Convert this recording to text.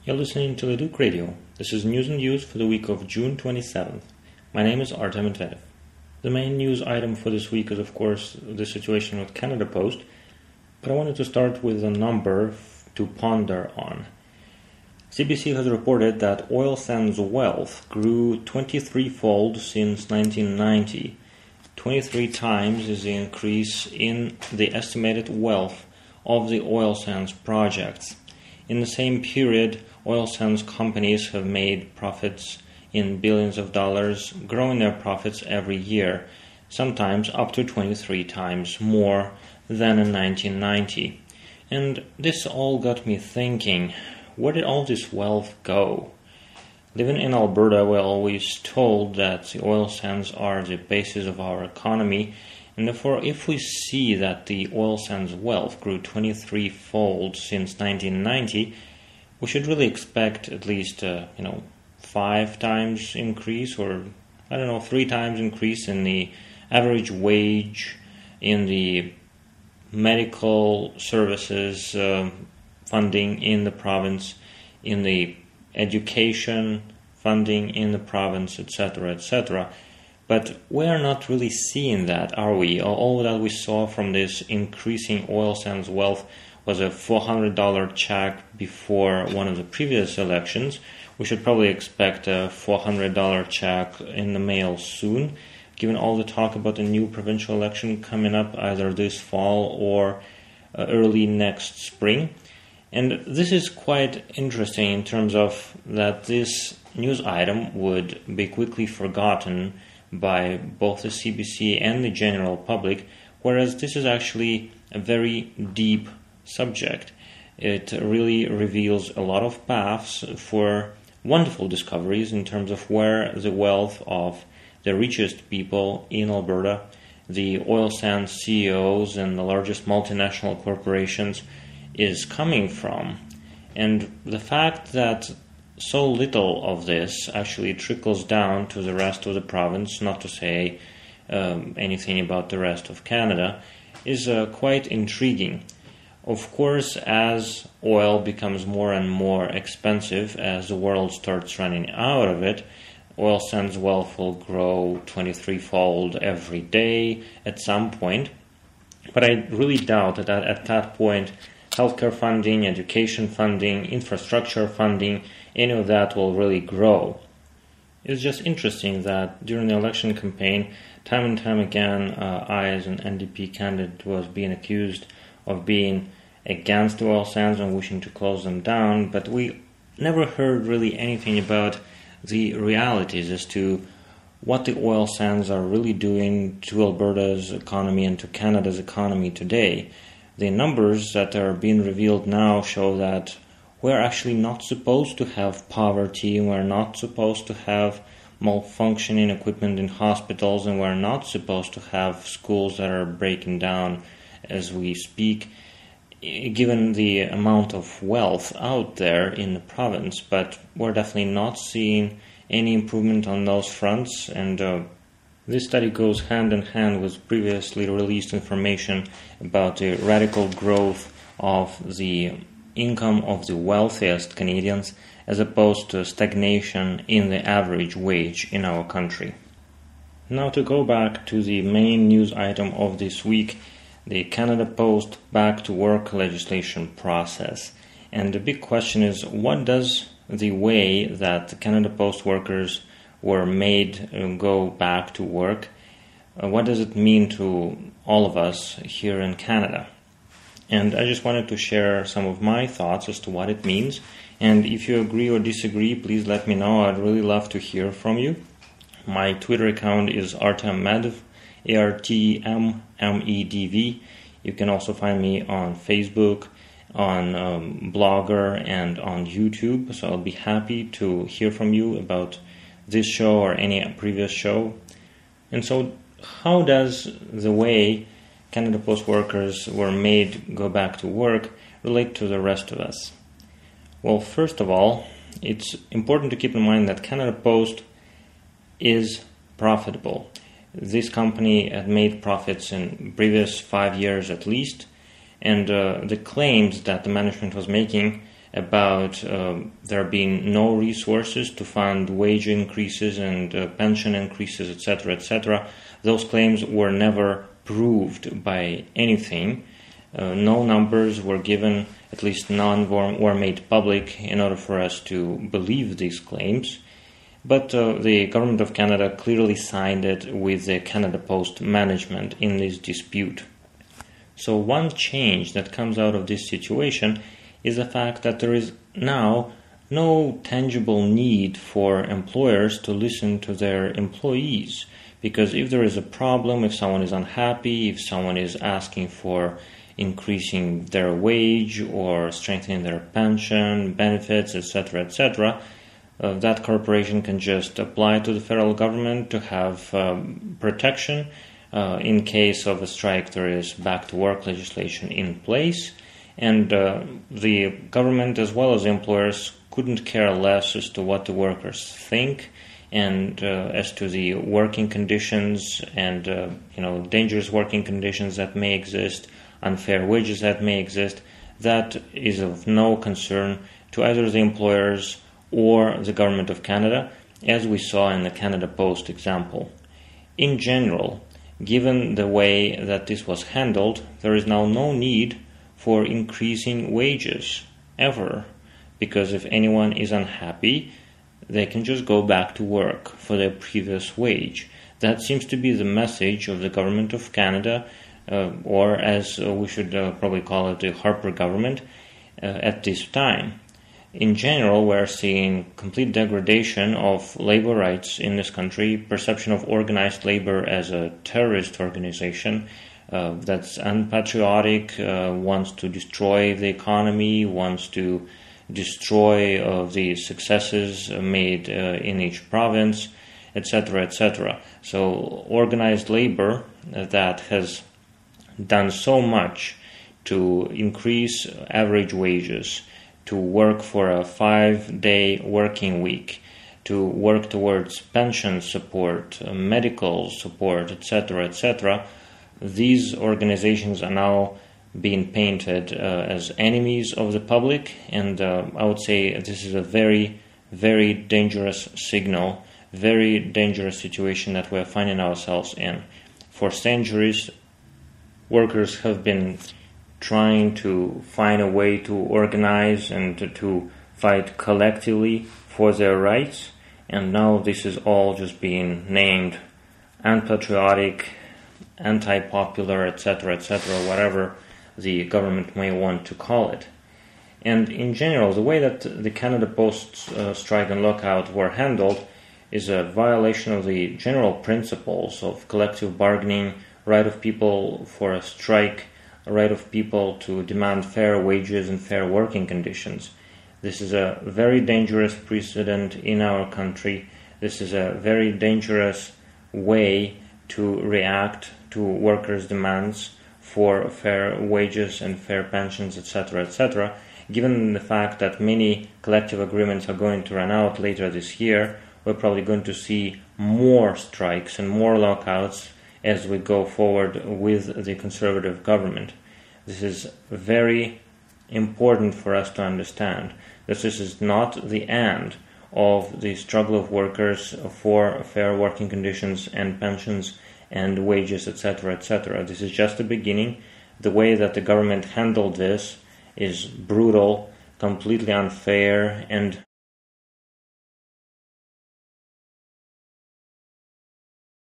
You're listening to Leduc Radio. This is news and views for the week of June 27th. My name is Artem Medvedev. The main news item for this week is, of course, the situation with Canada Post, but I wanted to start with a number to ponder on. CBC has reported that oil sands wealth grew 23-fold since 1990. 23 times is the increase in the estimated wealth of the oil sands projects. In the same period, oil sands companies have made profits in billions of dollars, growing their profits every year, sometimes up to 23 times more than in 1990. And this all got me thinking, where did all this wealth go? Living in Alberta, we're always told that the oil sands are the basis of our economy, and therefore if we see that the oil sands wealth grew 23-fold since 1990, we should really expect at least 5 times increase, or 3 times increase in the average wage, in the medical services funding in the province, in the education funding in the province, etc., etc. But we're not really seeing that, are we? All that we saw from this increasing oil sands wealth was a $400 check before one of the previous elections. We should probably expect a $400 check in the mail soon, given all the talk about the new provincial election coming up either this fall or early next spring. And this is quite interesting in terms of that this news item would be quickly forgotten by both the CBC and the general public, whereas this is actually a very deep subject. It really reveals a lot of paths for wonderful discoveries in terms of where the wealth of the richest people in Alberta, the oil sands CEOs and the largest multinational corporations, is coming from. And the fact that so little of this actually trickles down to the rest of the province, not to say anything about the rest of Canada, is quite intriguing. Of course, as oil becomes more and more expensive, as the world starts running out of it, oil sands wealth will grow 23-fold every day at some point. But I really doubt that at that point, healthcare funding, education funding, infrastructure funding, any of that will really grow. It's just interesting that during the election campaign, time and time again, I as an NDP candidate was being accused of being against the oil sands and wishing to close them down, but we never heard really anything about the realities as to what the oil sands are really doing to Alberta's economy and to Canada's economy today. The numbers that are being revealed now show that we're actually not supposed to have poverty, we're not supposed to have malfunctioning equipment in hospitals, and we're not supposed to have schools that are breaking down as we speak, given the amount of wealth out there in the province. But we're definitely not seeing any improvement on those fronts, and this study goes hand in hand with previously released information about the radical growth of the income of the wealthiest Canadians as opposed to stagnation in the average wage in our country. Now to go back to the main news item of this week, the Canada Post back to work legislation process. And the big question is, what does the way that the Canada Post workers were made go back to work, what does it mean to all of us here in Canada? And I just wanted to share some of my thoughts as to what it means. And if you agree or disagree, please let me know. I'd really love to hear from you. My Twitter account is artemmedv, ARTMMEDV. You can also find me on Facebook, on Blogger, and on YouTube. So I'll be happy to hear from you about this show or any previous show. And so how does the way Canada Post workers were made go back to work relate to the rest of us? Well, first of all, it's important to keep in mind that Canada Post is profitable. This company had made profits in previous 5 years at least, and the claims that the management was making about there being no resources to fund wage increases and pension increases, etc., etc. Those claims were never proved by anything. No numbers were given, at least none were made public in order for us to believe these claims. But the Government of Canada clearly signed it with the Canada Post management in this dispute. So one change that comes out of this situation is the fact that there is now no tangible need for employers to listen to their employees. Because if there is a problem, if someone is unhappy, if someone is asking for increasing their wage or strengthening their pension, benefits, etc., etc., that corporation can just apply to the federal government to have protection. In case of a strike, there is back-to-work legislation in place. And the government, as well as employers, couldn't care less as to what the workers think and as to the working conditions and dangerous working conditions that may exist, unfair wages that may exist. That is of no concern to either the employers or the Government of Canada, as we saw in the Canada Post example. In general, given the way that this was handled, there is now no need for increasing wages, ever. Because if anyone is unhappy, they can just go back to work for their previous wage. That seems to be the message of the Government of Canada, or as we should probably call it, the Harper government, at this time. In general, we're seeing complete degradation of labor rights in this country, perception of organized labor as a terrorist organization, that's unpatriotic, wants to destroy the economy, wants to destroy the successes made in each province, etc., etc. So organized labor that has done so much to increase average wages, to work for a 5-day working week, to work towards pension support, medical support, etc., etc., these organizations are now being painted as enemies of the public, and I would say this is a very, very dangerous signal, very dangerous situation that we're finding ourselves in. For centuries, workers have been trying to find a way to organize and to fight collectively for their rights, and now this is all just being named unpatriotic, anti-popular, etc., etc., whatever the government may want to call it. And in general, the way that the Canada Post strike and lockout were handled is a violation of the general principles of collective bargaining, right of people for a strike, a right of people to demand fair wages and fair working conditions. This is a very dangerous precedent in our country. This is a very dangerous way to react to workers' demands for fair wages and fair pensions, etc., etc., given the fact that many collective agreements are going to run out later this year. We're probably going to see more strikes and more lockouts as we go forward with the Conservative government. This is very important for us to understand that this is not the end of the struggle of workers for fair working conditions and pensions and wages, etc., etc. This is just the beginning. The way that the government handled this is brutal, completely unfair, and